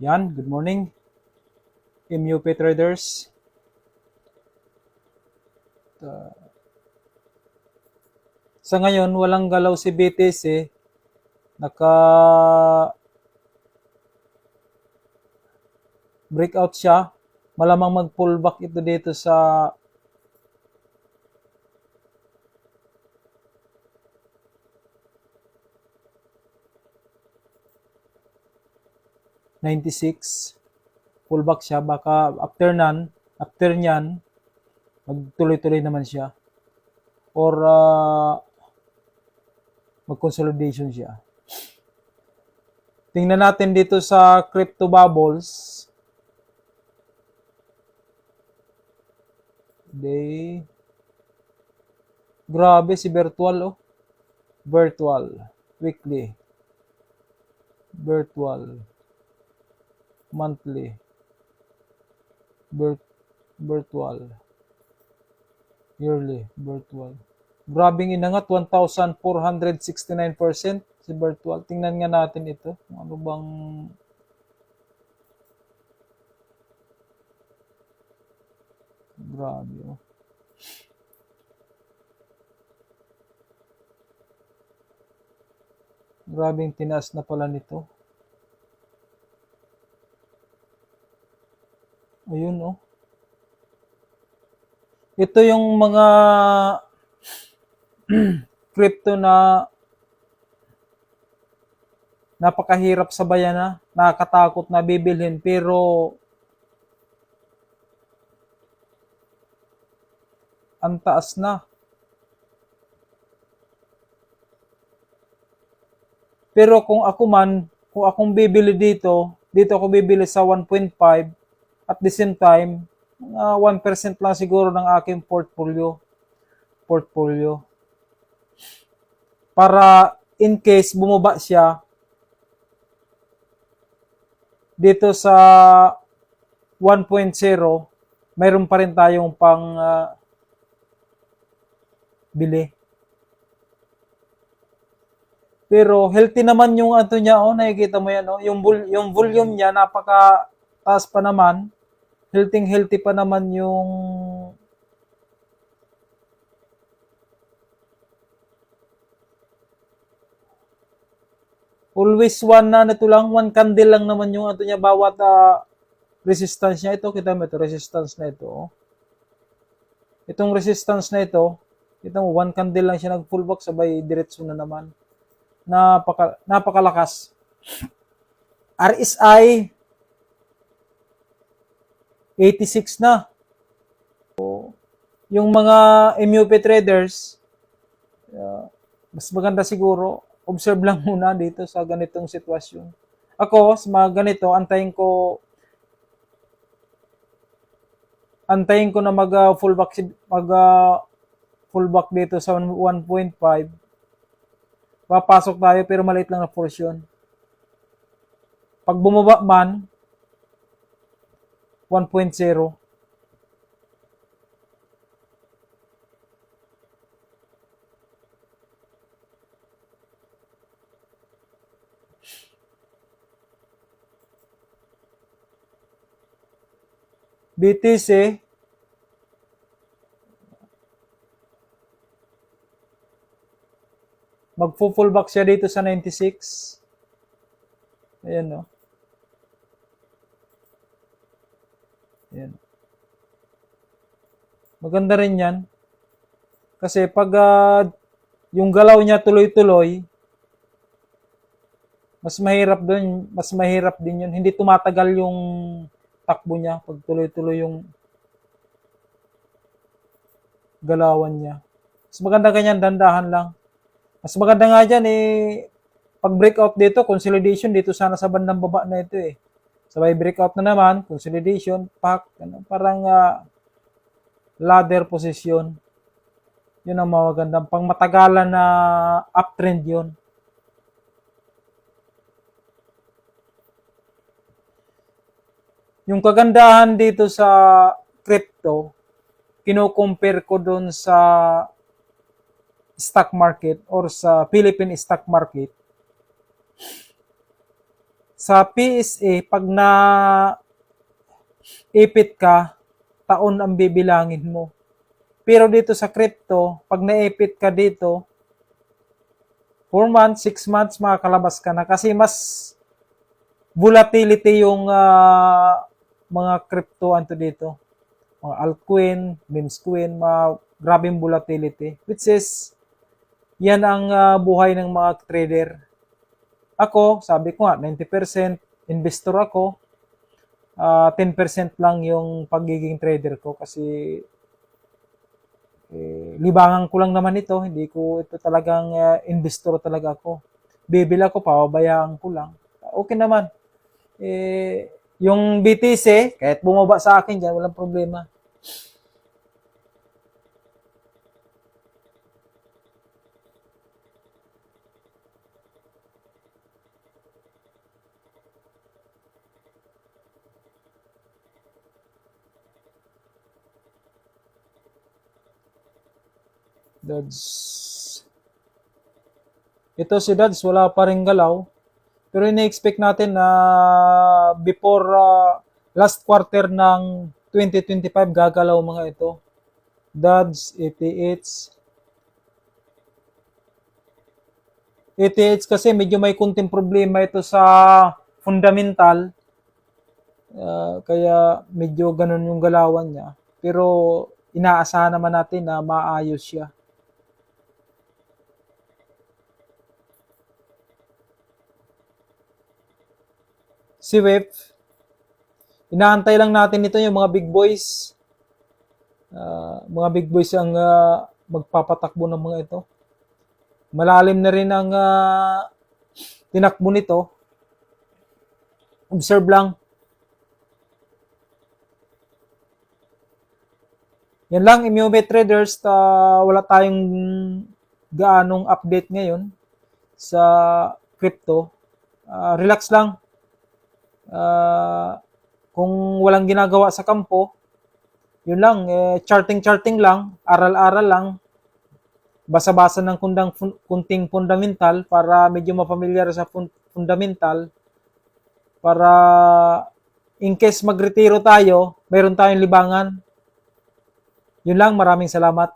Yan, good morning, MUP traders. Uh, sa ngayon, walang galaw si BTC. Naka-breakout siya. Malamang mag-pullback ito dito sa 96. Pullback siya. Baka after nyan, magtuloy-tuloy naman siya. Or mag-consolidation siya. Tingnan natin dito sa crypto bubbles. Grabe si virtual, oh. Virtual. Weekly. Virtual. Monthly. Virtual. Yearly. Virtual. Grabing inangat, 1,469% si virtual. Tingnan nga natin ito. Ano bang... Grabe, oh. Grabing tinaas na pala nito. Ayun, oh. Ito yung mga crypto na napakahirap sabayan na, nakakatakot na bibilhin, pero ang taas na. Pero kung akong bibili dito ako bibili sa 1.5, at the same time, 1% lang siguro ng aking portfolio. Para in case bumaba siya dito sa 1.0, mayroon pa rin tayong pang bili. Pero healthy naman yung ato niya, oh, nakikita mo yan, oh. Yung volume niya napaka taas pa naman. Healthy pa naman yung always one na nito lang, one candle lang naman yung ato niya bawat resistance niya. Ito, kita mo ito, resistance na ito, oh. Itong resistance na ito, kita mo, one candle lang siya nag-pullback, sabay diretso na naman. Napakalakas. RSI 86 na. So, yung mga MUP traders, mas maganda siguro, observe lang muna dito sa ganitong sitwasyon. Ako, sa mga ganito, antayin ko na fullback dito sa 1.5. Papasok tayo pero maliit lang na portion. Pag bumaba man, 1.0. BTC, magpo-fullback siya dito sa 96. Ayan, no. Ayan. Maganda rin yan. Kasi pag yung galaw niya tuloy-tuloy, mas mahirap din yun. Hindi tumatagal yung takbo niya pag tuloy-tuloy yung galawan niya. Mas maganda ganyan, dandahan lang. Mas maganda nga dyan, pag breakout dito, consolidation dito sana sa bandang baba na ito, eh. Sabay breakout na naman, consolidation, parang ladder position. Yun ang magandang pang matagalan na uptrend yun. Yung kagandahan dito sa crypto, kino-compare ko doon sa stock market or sa Philippine stock market. Sa PSA, pag na ipit ka, taon ang bibilangin mo. Pero dito sa crypto, pag naipit ka dito, 4 months, 6 months, makakalabas ka na. Kasi mas volatility yung mga crypto anto dito. Mga altcoin, memes coin, mga grabing volatility. Which is, yan ang buhay ng mga trader. Ako, sabi ko nga, 90% investor ako. 10% lang yung pagiging trader ko kasi libangan ko lang naman ito. Hindi ko ito talagang investor talaga ako. Bibila ko, pababayaan ko lang. Okay naman. Yung BTC, kahit bumaba sa akin dyan, walang problema. Dads. Ito si Dads, wala pa rin galaw. Pero ina-expect natin na before last quarter ng 2025 gagalaw mga ito. Dads, ETH. ETH kasi medyo may kunting problema ito sa fundamental. Kaya medyo ganun yung galawan niya. Pero inaasahan naman natin na maayos siya. Si WEF, inaantay lang natin ito yung mga big boys. Mga big boys ang magpapatakbo ng mga ito. Malalim na rin ang tinakbo nito. Observe lang. Yan lang, Immobit Traders. Wala tayong gaanong update ngayon sa crypto. Relax lang. Kung walang ginagawa sa kampo, yun lang, charting lang, aral-aral lang, basa-basa ng kunting fundamental para medyo mapamilyar sa fundamental para in case magretiro tayo, mayroon tayong libangan. Yun lang, maraming salamat.